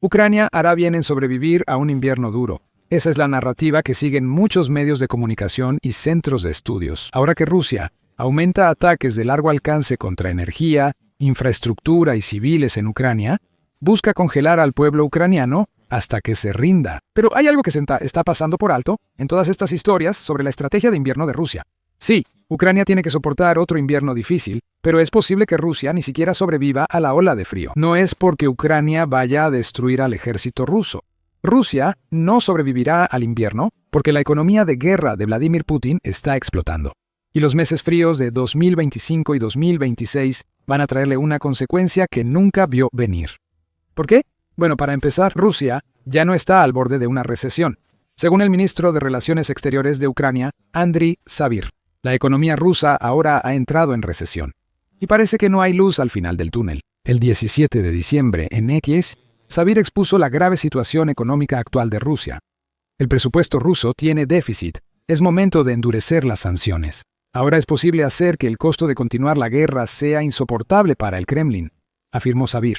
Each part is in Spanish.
Ucrania hará bien en sobrevivir a un invierno duro. Esa es la narrativa que siguen muchos medios de comunicación y centros de estudios. Ahora que Rusia aumenta ataques de largo alcance contra energía, infraestructura y civiles en Ucrania, busca congelar al pueblo ucraniano hasta que se rinda. Pero hay algo que se está pasando por alto en todas estas historias sobre la estrategia de invierno de Rusia. Sí, Ucrania tiene que soportar otro invierno difícil, pero es posible que Rusia ni siquiera sobreviva a la ola de frío. No es porque Ucrania vaya a destruir al ejército ruso. Rusia no sobrevivirá al invierno porque la economía de guerra de Vladimir Putin está explotando. Y los meses fríos de 2025 y 2026 van a traerle una consecuencia que nunca vio venir. ¿Por qué? Bueno, para empezar, Rusia ya no está al borde de una recesión. Según el ministro de Relaciones Exteriores de Ucrania, Andriy Savir, la economía rusa ahora ha entrado en recesión. Y parece que no hay luz al final del túnel. El 17 de diciembre, en X, Savir expuso la grave situación económica actual de Rusia. El presupuesto ruso tiene déficit. Es momento de endurecer las sanciones. Ahora es posible hacer que el costo de continuar la guerra sea insoportable para el Kremlin, afirmó Savir.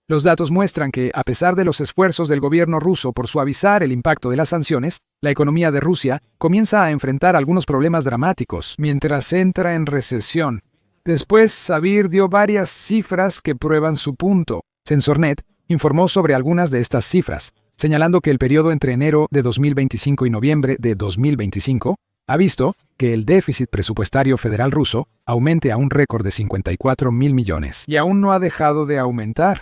Los datos muestran que, a pesar de los esfuerzos del gobierno ruso por suavizar el impacto de las sanciones, la economía de Rusia comienza a enfrentar algunos problemas dramáticos mientras entra en recesión. Después, Savir dio varias cifras que prueban su punto. Censornet informó sobre algunas de estas cifras, señalando que el periodo entre enero de 2025 y noviembre de 2025 ha visto que el déficit presupuestario federal ruso aumente a un récord de 54.000 millones y aún no ha dejado de aumentar.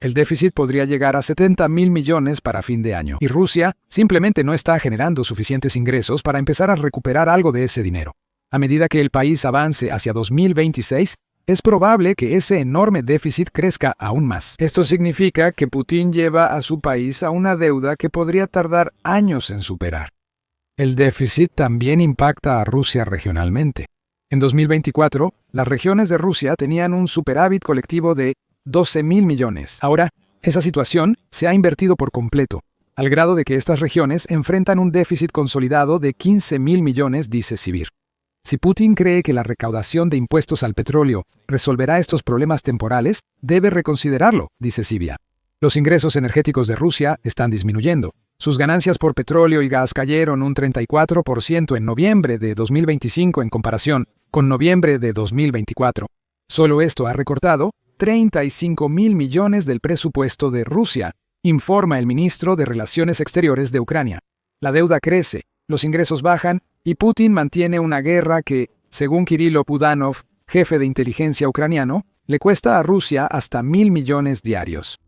El déficit podría llegar a 70.000 millones para fin de año, y Rusia simplemente no está generando suficientes ingresos para empezar a recuperar algo de ese dinero. A medida que el país avance hacia 2026, es probable que ese enorme déficit crezca aún más. Esto significa que Putin lleva a su país a una deuda que podría tardar años en superar. El déficit también impacta a Rusia regionalmente. En 2024, las regiones de Rusia tenían un superávit colectivo de 12.000 millones. Ahora, esa situación se ha invertido por completo, al grado de que estas regiones enfrentan un déficit consolidado de 15.000 millones, dice Savir. Si Putin cree que la recaudación de impuestos al petróleo resolverá estos problemas temporales, debe reconsiderarlo, dice Savir. Los ingresos energéticos de Rusia están disminuyendo. Sus ganancias por petróleo y gas cayeron un 34% en noviembre de 2025 en comparación con noviembre de 2024. Solo esto ha recortado 35.000 millones del presupuesto de Rusia, informa el ministro de Relaciones Exteriores de Ucrania. La deuda crece, los ingresos bajan y Putin mantiene una guerra que, según Kirilo Budanov, jefe de inteligencia ucraniano, le cuesta a Rusia hasta 1.000 millones diarios.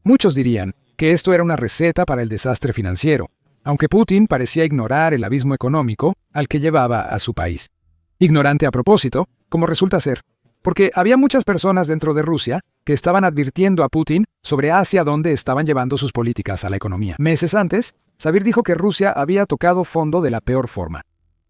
Muchos dirían que esto era una receta para el desastre financiero, aunque Putin parecía ignorar el abismo económico al que llevaba a su país. Ignorante a propósito, como resulta ser, porque había muchas personas dentro de Rusia que estaban advirtiendo a Putin sobre hacia dónde estaban llevando sus políticas a la economía. Meses antes, Savir dijo que Rusia había tocado fondo de la peor forma.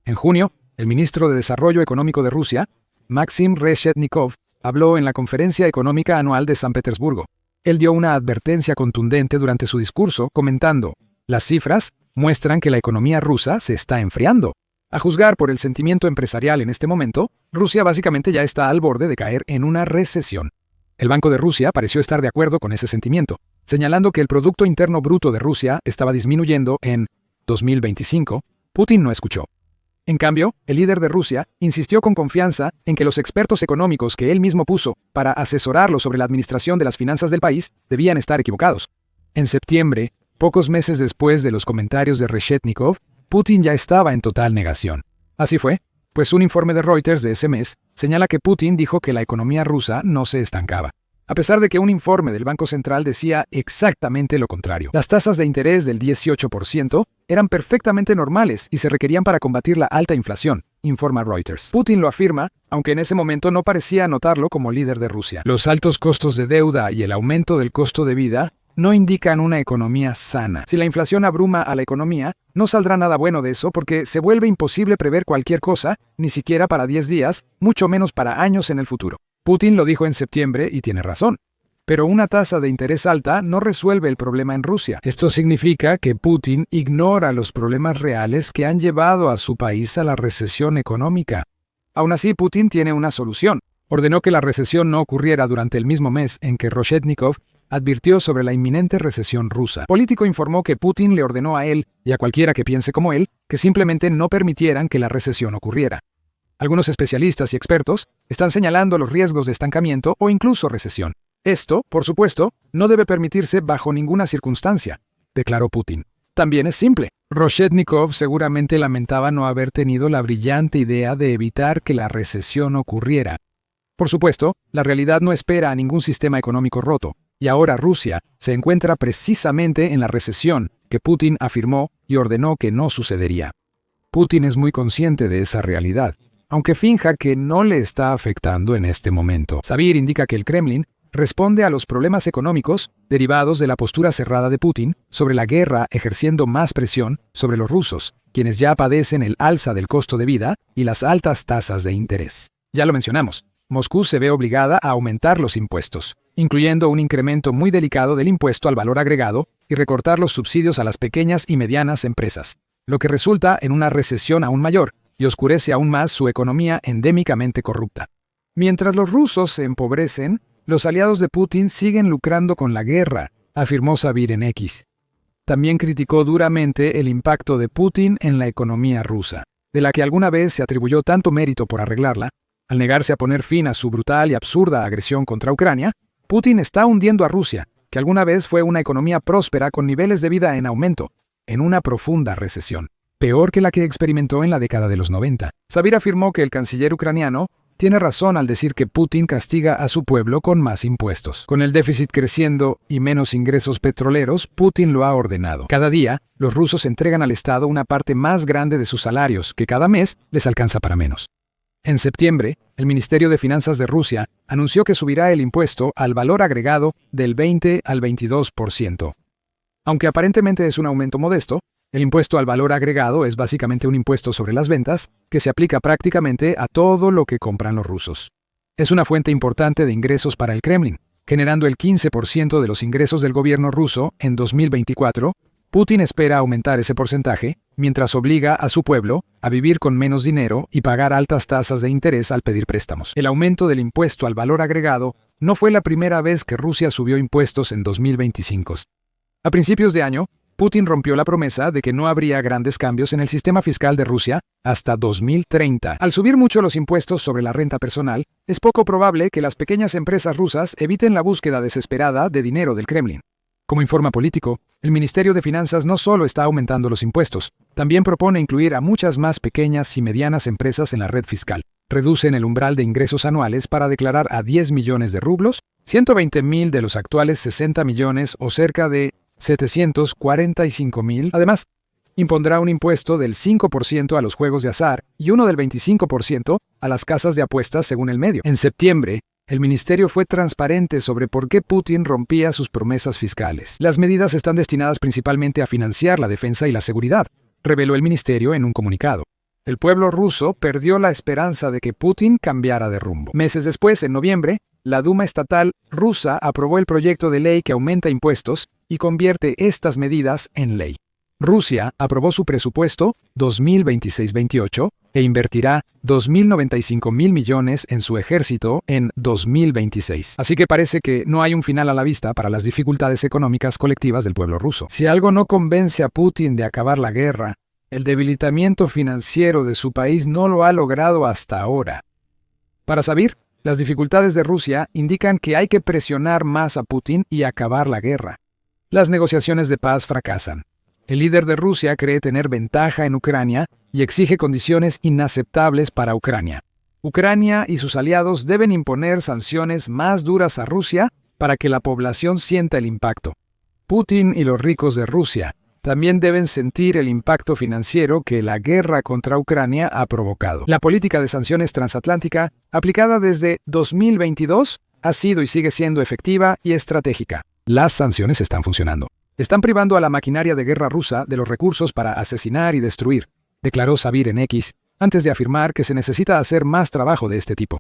En junio, el ministro de Desarrollo Económico de Rusia, Maxim Reshetnikov, habló en la Conferencia Económica Anual de San Petersburgo. Él dio una advertencia contundente durante su discurso, comentando: «Las cifras muestran que la economía rusa se está enfriando». A juzgar por el sentimiento empresarial en este momento, Rusia básicamente ya está al borde de caer en una recesión. El Banco de Rusia pareció estar de acuerdo con ese sentimiento, señalando que el Producto Interno Bruto de Rusia estaba disminuyendo en 2025. Putin no escuchó. En cambio, el líder de Rusia insistió con confianza en que los expertos económicos que él mismo puso para asesorarlo sobre la administración de las finanzas del país debían estar equivocados. En septiembre, pocos meses después de los comentarios de Reshetnikov, Putin ya estaba en total negación. Así fue, pues un informe de Reuters de ese mes señala que Putin dijo que la economía rusa no se estancaba, a pesar de que un informe del Banco Central decía exactamente lo contrario. Las tasas de interés del 18% eran perfectamente normales y se requerían para combatir la alta inflación, informa Reuters. Putin lo afirma, aunque en ese momento no parecía notarlo como líder de Rusia. Los altos costos de deuda y el aumento del costo de vida no indican una economía sana. Si la inflación abruma a la economía, no saldrá nada bueno de eso porque se vuelve imposible prever cualquier cosa, ni siquiera para 10 días, mucho menos para años en el futuro. Putin lo dijo en septiembre y tiene razón. Pero una tasa de interés alta no resuelve el problema en Rusia. Esto significa que Putin ignora los problemas reales que han llevado a su país a la recesión económica. Aún así, Putin tiene una solución. Ordenó que la recesión no ocurriera durante el mismo mes en que Reshetnikov advirtió sobre la inminente recesión rusa. Político informó que Putin le ordenó a él, y a cualquiera que piense como él, que simplemente no permitieran que la recesión ocurriera. Algunos especialistas y expertos están señalando los riesgos de estancamiento o incluso recesión. Esto, por supuesto, no debe permitirse bajo ninguna circunstancia, declaró Putin. También es simple. Rozhednikov seguramente lamentaba no haber tenido la brillante idea de evitar que la recesión ocurriera. Por supuesto, la realidad no espera a ningún sistema económico roto, y ahora Rusia se encuentra precisamente en la recesión que Putin afirmó y ordenó que no sucedería. Putin es muy consciente de esa realidad, aunque finja que no le está afectando en este momento. Sabir indica que el Kremlin responde a los problemas económicos derivados de la postura cerrada de Putin sobre la guerra, ejerciendo más presión sobre los rusos, quienes ya padecen el alza del costo de vida y las altas tasas de interés. Ya lo mencionamos, Moscú se ve obligada a aumentar los impuestos, incluyendo un incremento muy delicado del impuesto al valor agregado y recortar los subsidios a las pequeñas y medianas empresas, lo que resulta en una recesión aún mayor y oscurece aún más su economía endémicamente corrupta. Mientras los rusos se empobrecen, los aliados de Putin siguen lucrando con la guerra, afirmó Sabir en X. También criticó duramente el impacto de Putin en la economía rusa, de la que alguna vez se atribuyó tanto mérito por arreglarla. Al negarse a poner fin a su brutal y absurda agresión contra Ucrania, Putin está hundiendo a Rusia, que alguna vez fue una economía próspera con niveles de vida en aumento, en una profunda recesión, peor que la que experimentó en la década de los 90. Sabir afirmó que el canciller ucraniano tiene razón al decir que Putin castiga a su pueblo con más impuestos. Con el déficit creciendo y menos ingresos petroleros, Putin lo ha ordenado. Cada día, los rusos entregan al Estado una parte más grande de sus salarios, que cada mes les alcanza para menos. En septiembre, el Ministerio de Finanzas de Rusia anunció que subirá el impuesto al valor agregado del 20 al 22%. Aunque aparentemente es un aumento modesto, el impuesto al valor agregado es básicamente un impuesto sobre las ventas que se aplica prácticamente a todo lo que compran los rusos. Es una fuente importante de ingresos para el Kremlin, generando el 15% de los ingresos del gobierno ruso en 2024. Putin espera aumentar ese porcentaje mientras obliga a su pueblo a vivir con menos dinero y pagar altas tasas de interés al pedir préstamos. El aumento del impuesto al valor agregado no fue la primera vez que Rusia subió impuestos en 2025. A principios de año, Putin rompió la promesa de que no habría grandes cambios en el sistema fiscal de Rusia hasta 2030. Al subir mucho los impuestos sobre la renta personal, es poco probable que las pequeñas empresas rusas eviten la búsqueda desesperada de dinero del Kremlin. Como informa Político, el Ministerio de Finanzas no solo está aumentando los impuestos, también propone incluir a muchas más pequeñas y medianas empresas en la red fiscal. Reducen el umbral de ingresos anuales para declarar a 10 millones de rublos, 120.000 de los actuales 60 millones o cerca de 745.000. Además, impondrá un impuesto del 5% a los juegos de azar y uno del 25% a las casas de apuestas según el medio. En septiembre, el ministerio fue transparente sobre por qué Putin rompía sus promesas fiscales. Las medidas están destinadas principalmente a financiar la defensa y la seguridad, reveló el ministerio en un comunicado. El pueblo ruso perdió la esperanza de que Putin cambiara de rumbo. Meses después, en noviembre, la Duma estatal rusa aprobó el proyecto de ley que aumenta impuestos y convierte estas medidas en ley. Rusia aprobó su presupuesto 2026-28 e invertirá 2.095.000 millones en su ejército en 2026. Así que parece que no hay un final a la vista para las dificultades económicas colectivas del pueblo ruso. Si algo no convence a Putin de acabar la guerra, el debilitamiento financiero de su país no lo ha logrado hasta ahora. Para Sabir, las dificultades de Rusia indican que hay que presionar más a Putin y acabar la guerra. Las negociaciones de paz fracasan. El líder de Rusia cree tener ventaja en Ucrania y exige condiciones inaceptables para Ucrania. Ucrania y sus aliados deben imponer sanciones más duras a Rusia para que la población sienta el impacto. Putin y los ricos de Rusia también deben sentir el impacto financiero que la guerra contra Ucrania ha provocado. La política de sanciones transatlántica, aplicada desde 2022, ha sido y sigue siendo efectiva y estratégica. Las sanciones están funcionando. Están privando a la maquinaria de guerra rusa de los recursos para asesinar y destruir, declaró Sabir en X, antes de afirmar que se necesita hacer más trabajo de este tipo.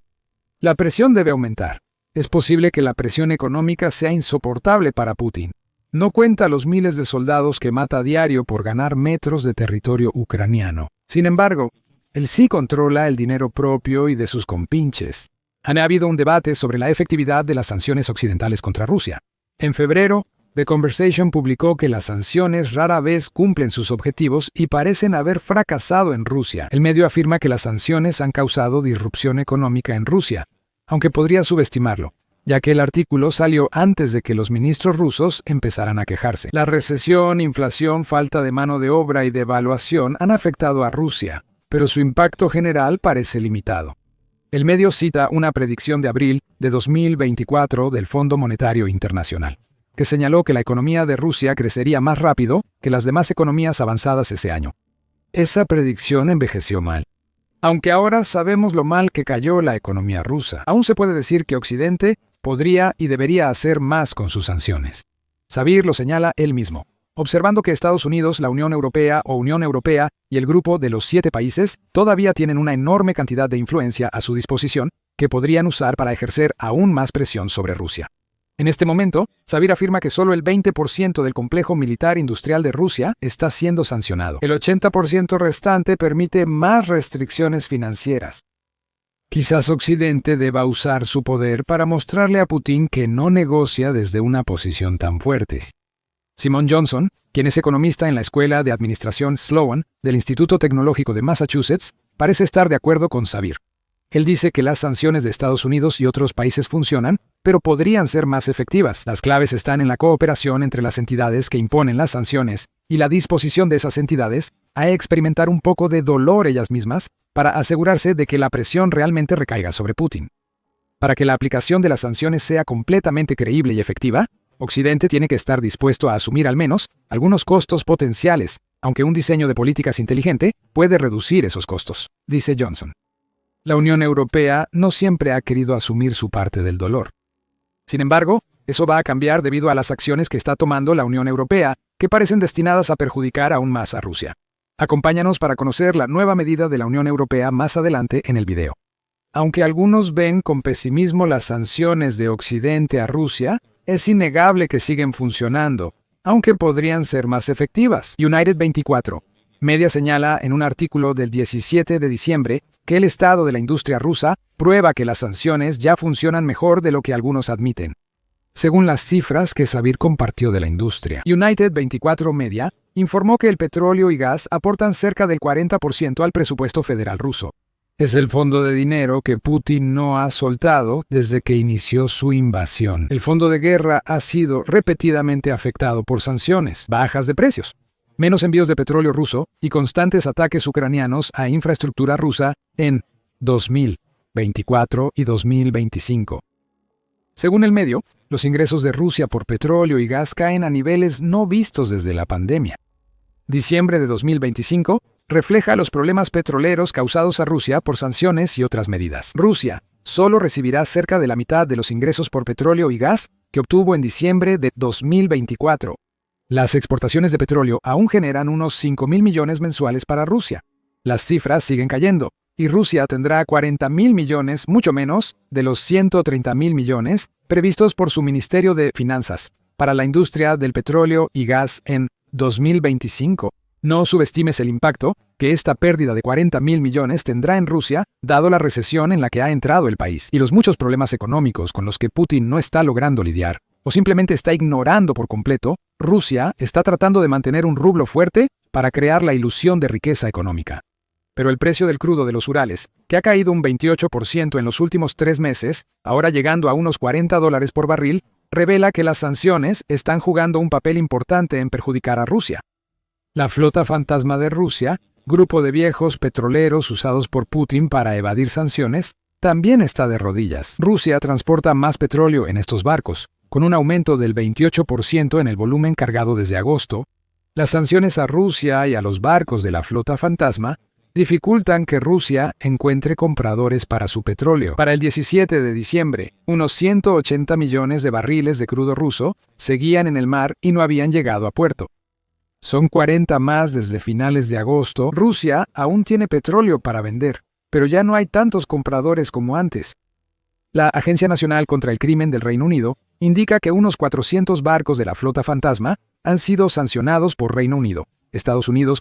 La presión debe aumentar. Es posible que la presión económica sea insoportable para Putin. No cuenta los miles de soldados que mata a diario por ganar metros de territorio ucraniano. Sin embargo, él sí controla el dinero propio y de sus compinches. Ha habido un debate sobre la efectividad de las sanciones occidentales contra Rusia. En febrero, The Conversation publicó que las sanciones rara vez cumplen sus objetivos y parecen haber fracasado en Rusia. El medio afirma que las sanciones han causado disrupción económica en Rusia, aunque podría subestimarlo, ya que el artículo salió antes de que los ministros rusos empezaran a quejarse. La recesión, inflación, falta de mano de obra y devaluación han afectado a Rusia, pero su impacto general parece limitado. El medio cita una predicción de abril de 2024 del Fondo Monetario Internacional, que señaló que la economía de Rusia crecería más rápido que las demás economías avanzadas ese año. Esa predicción envejeció mal. Aunque ahora sabemos lo mal que cayó la economía rusa, aún se puede decir que Occidente podría y debería hacer más con sus sanciones. Sabir lo señala él mismo, observando que Estados Unidos, la Unión Europea y el grupo de los 7 países todavía tienen una enorme cantidad de influencia a su disposición que podrían usar para ejercer aún más presión sobre Rusia. En este momento, Sabir afirma que solo el 20% del complejo militar industrial de Rusia está siendo sancionado. El 80% restante permite más restricciones financieras. Quizás Occidente deba usar su poder para mostrarle a Putin que no negocia desde una posición tan fuerte. Simon Johnson, quien es economista en la Escuela de Administración Sloan del Instituto Tecnológico de Massachusetts, parece estar de acuerdo con Sabir. Él dice que las sanciones de Estados Unidos y otros países funcionan, pero podrían ser más efectivas. Las claves están en la cooperación entre las entidades que imponen las sanciones y la disposición de esas entidades a experimentar un poco de dolor ellas mismas para asegurarse de que la presión realmente recaiga sobre Putin. Para que la aplicación de las sanciones sea completamente creíble y efectiva, Occidente tiene que estar dispuesto a asumir al menos algunos costos potenciales, aunque un diseño de políticas inteligente puede reducir esos costos, dice Johnson. La Unión Europea no siempre ha querido asumir su parte del dolor. Sin embargo, eso va a cambiar debido a las acciones que está tomando la Unión Europea, que parecen destinadas a perjudicar aún más a Rusia. Acompáñanos para conocer la nueva medida de la Unión Europea más adelante en el video. Aunque algunos ven con pesimismo las sanciones de Occidente a Rusia, es innegable que siguen funcionando, aunque podrían ser más efectivas. United 24. Media señala en un artículo del 17 de diciembre que el estado de la industria rusa prueba que las sanciones ya funcionan mejor de lo que algunos admiten. Según las cifras que Sabir compartió de la industria, United 24 Media informó que el petróleo y gas aportan cerca del 40% al presupuesto federal ruso. Es el fondo de dinero que Putin no ha soltado desde que inició su invasión. El fondo de guerra ha sido repetidamente afectado por sanciones, bajas de precios, menos envíos de petróleo ruso y constantes ataques ucranianos a infraestructura rusa en 2024 y 2025. Según el medio, los ingresos de Rusia por petróleo y gas caen a niveles no vistos desde la pandemia. Diciembre de 2025 refleja los problemas petroleros causados a Rusia por sanciones y otras medidas. Rusia solo recibirá cerca de la mitad de los ingresos por petróleo y gas que obtuvo en diciembre de 2024. Las exportaciones de petróleo aún generan unos 5.000 millones mensuales para Rusia. Las cifras siguen cayendo, y Rusia tendrá 40.000 millones, mucho menos, de los 130.000 millones previstos por su Ministerio de Finanzas para la industria del petróleo y gas en 2025. No subestimes el impacto que esta pérdida de 40.000 millones tendrá en Rusia, dado la recesión en la que ha entrado el país y los muchos problemas económicos con los que Putin no está logrando lidiar, o simplemente está ignorando por completo. Rusia está tratando de mantener un rublo fuerte para crear la ilusión de riqueza económica. Pero el precio del crudo de los Urales, que ha caído un 28% en los últimos 3 meses, ahora llegando a unos $40 por barril, revela que las sanciones están jugando un papel importante en perjudicar a Rusia. La flota fantasma de Rusia, grupo de viejos petroleros usados por Putin para evadir sanciones, también está de rodillas. Rusia transporta más petróleo en estos barcos, con un aumento del 28% en el volumen cargado desde agosto. Las sanciones a Rusia y a los barcos de la flota fantasma dificultan que Rusia encuentre compradores para su petróleo. Para el 17 de diciembre, unos 180 millones de barriles de crudo ruso seguían en el mar y no habían llegado a puerto. Son 40 más desde finales de agosto. Rusia aún tiene petróleo para vender, pero ya no hay tantos compradores como antes. La Agencia Nacional contra el Crimen del Reino Unido indica que unos 400 barcos de la flota fantasma han sido sancionados por Reino Unido, Estados Unidos,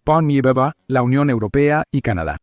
la Unión Europea y Canadá.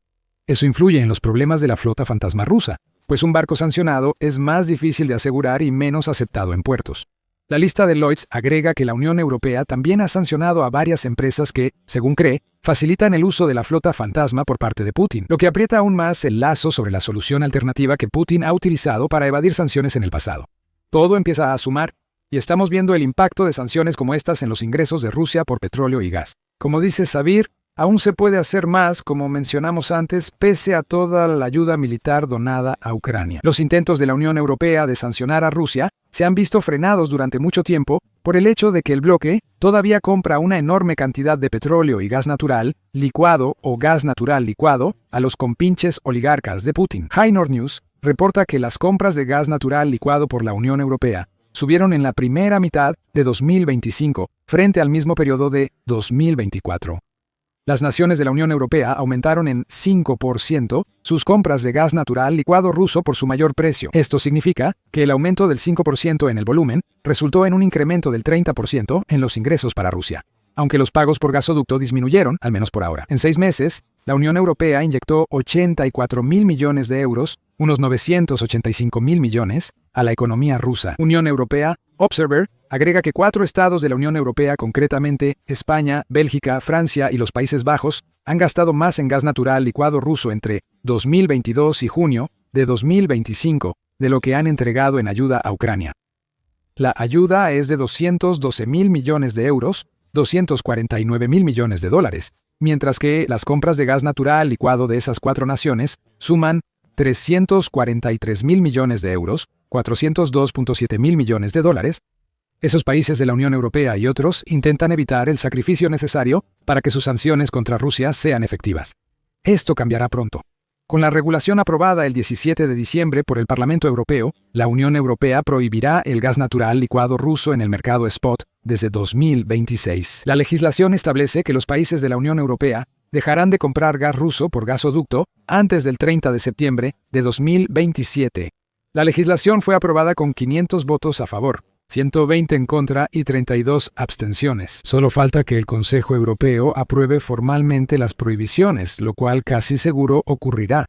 Eso influye en los problemas de la flota fantasma rusa, pues un barco sancionado es más difícil de asegurar y menos aceptado en puertos. La lista de Lloyds agrega que la Unión Europea también ha sancionado a varias empresas que, según cree, facilitan el uso de la flota fantasma por parte de Putin, lo que aprieta aún más el lazo sobre la solución alternativa que Putin ha utilizado para evadir sanciones en el pasado. Todo empieza a sumar, y estamos viendo el impacto de sanciones como estas en los ingresos de Rusia por petróleo y gas. Como dice Sabir, aún se puede hacer más, como mencionamos antes, pese a toda la ayuda militar donada a Ucrania. Los intentos de la Unión Europea de sancionar a Rusia se han visto frenados durante mucho tiempo por el hecho de que el bloque todavía compra una enorme cantidad de petróleo y gas natural licuado o gas natural licuado a los compinches oligarcas de Putin. High North News reporta que las compras de gas natural licuado por la Unión Europea subieron en la primera mitad de 2025 frente al mismo periodo de 2024. Las naciones de la Unión Europea aumentaron en 5% sus compras de gas natural licuado ruso por su mayor precio. Esto significa que el aumento del 5% en el volumen resultó en un incremento del 30% en los ingresos para Rusia, aunque los pagos por gasoducto disminuyeron, al menos por ahora. En 6 meses, la Unión Europea inyectó 84.000 millones de euros, unos 985.000 millones, a la economía rusa. Unión Europea Observer agrega que 4 estados de la Unión Europea, concretamente España, Bélgica, Francia y los Países Bajos, han gastado más en gas natural licuado ruso entre 2022 y junio de 2025 de lo que han entregado en ayuda a Ucrania. La ayuda es de 212.000 millones de euros, 249.000 millones de dólares, mientras que las compras de gas natural licuado de esas 4 naciones suman 343.000 millones de euros, 402.7 mil millones de dólares. Esos países de la Unión Europea y otros intentan evitar el sacrificio necesario para que sus sanciones contra Rusia sean efectivas. Esto cambiará pronto. Con la regulación aprobada el 17 de diciembre por el Parlamento Europeo, la Unión Europea prohibirá el gas natural licuado ruso en el mercado spot desde 2026. La legislación establece que los países de la Unión Europea dejarán de comprar gas ruso por gasoducto antes del 30 de septiembre de 2027. La legislación fue aprobada con 500 votos a favor, 120 en contra y 32 abstenciones. Solo falta que el Consejo Europeo apruebe formalmente las prohibiciones, lo cual casi seguro ocurrirá.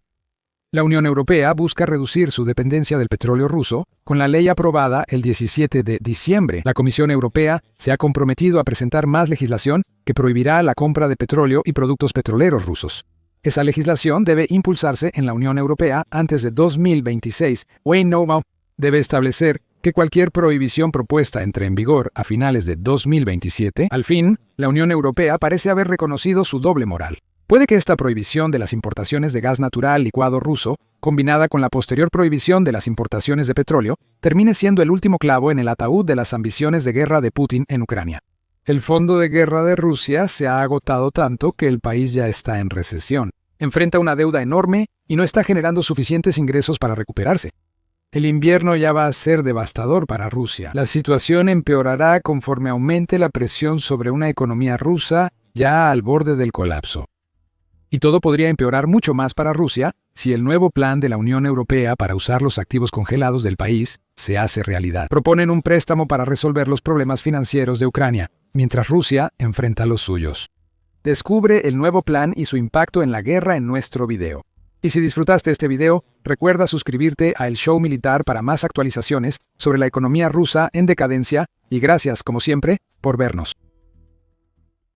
La Unión Europea busca reducir su dependencia del petróleo ruso con la ley aprobada el 17 de diciembre. La Comisión Europea se ha comprometido a presentar más legislación que prohibirá la compra de petróleo y productos petroleros rusos. Esa legislación debe impulsarse en la Unión Europea antes de 2026. Wayne Nomo debe establecer que cualquier prohibición propuesta entre en vigor a finales de 2027. Al fin, la Unión Europea parece haber reconocido su doble moral. Puede que esta prohibición de las importaciones de gas natural licuado ruso, combinada con la posterior prohibición de las importaciones de petróleo, termine siendo el último clavo en el ataúd de las ambiciones de guerra de Putin en Ucrania. El fondo de guerra de Rusia se ha agotado tanto que el país ya está en recesión. Enfrenta una deuda enorme y no está generando suficientes ingresos para recuperarse. El invierno ya va a ser devastador para Rusia. La situación empeorará conforme aumente la presión sobre una economía rusa ya al borde del colapso. Y todo podría empeorar mucho más para Rusia si el nuevo plan de la Unión Europea para usar los activos congelados del país se hace realidad. Proponen un préstamo para resolver los problemas financieros de Ucrania, mientras Rusia enfrenta los suyos. Descubre el nuevo plan y su impacto en la guerra en nuestro video. Y si disfrutaste este video, recuerda suscribirte a El Show Militar para más actualizaciones sobre la economía rusa en decadencia y gracias, como siempre, por vernos.